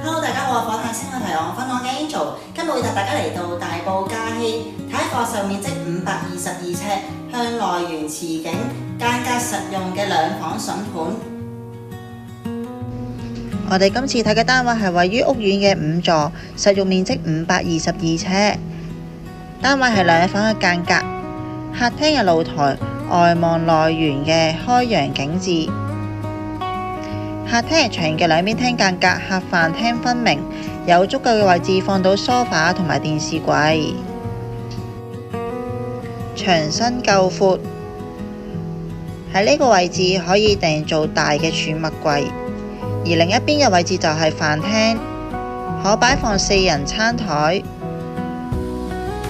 Hello， 大家好，我係火炭星嘅提案分享嘅 Angel， 今日會帶大家嚟到大埔嘉禧，睇一個售面積522尺、向內園慈景、間隔實用嘅兩房筍盤。我哋今次睇嘅單位係位於屋苑嘅5座，實用面積522尺，單位係兩房嘅間隔，客廳嘅露台外望內園嘅開揚景致。客廳係長嘅兩邊廳間隔，客飯廳分明，有足夠嘅位置放到梳化同埋電視櫃。牆身夠闊，喺呢個位置可以訂做大嘅儲物櫃，而另一邊嘅位置就係飯廳，可擺放4人餐台。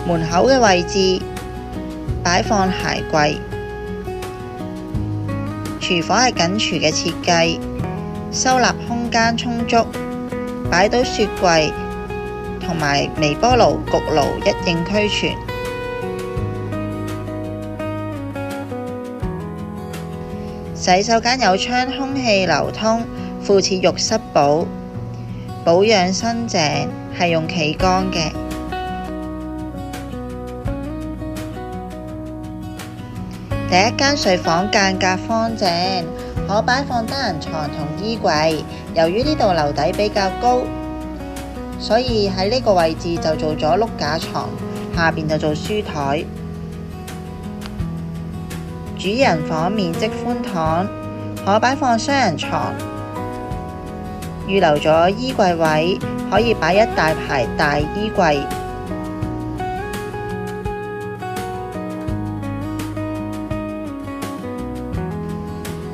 門口嘅位置擺放鞋櫃。廚房係緊廚嘅設計，收納空間充足，擺到雪櫃同埋微波爐、焗爐一應俱全。洗手間有窗，空氣流通，附設浴室寶，保養新淨，係用企缸嘅。第一間睡房間隔方正，可擺放單人床同衣櫃。由於呢度樓底比較高，所以喺呢個位置就做咗碌架床，下邊就做書台。主人房面積寬敞，可擺放雙人床，預留咗衣櫃位，可以擺一大排大衣櫃。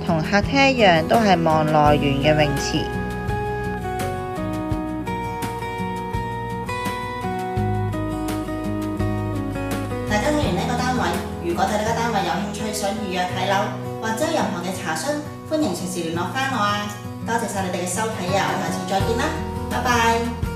同客廳一樣，都係望內園嘅泳池。大家睇完呢個單位，如果對呢個單位有興趣，想預約睇樓或者有任何嘅查詢，歡迎隨時聯絡返我啊！多謝晒你哋嘅收睇啊，我哋下次再見啦，拜拜。